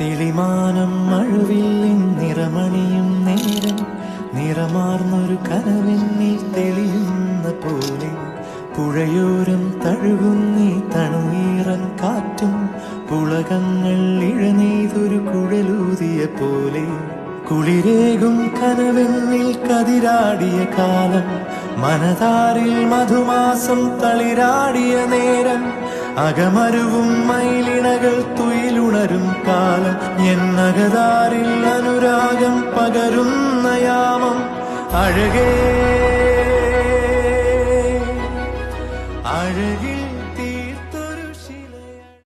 തെളിമാനം മഴവില്ലിൻ നിറമണിയും നേരം നിറമാർന്നൊരു കനവെന്നിൽ തെളിയുന്ന പോലെ പുഴയോരം തഴുകുന്നീ തണുനീറൻ കാറ്റും പുളകങ്ങൾ ഇഴനെയ്തൊരു കുഴലൂതിയ പോലെ കുളിരേകും കനവെന്നിൽ കതിരാടിയ കാലം മനതാരിൽ മധുമാസം തളിരാടിയ നേരം അകമരുവും മയിലിണകൾ തുയിലുണരും കാലം എന്നകതാരിൽ അനുരാഗം പകരുന്ന യാമം അഴകേ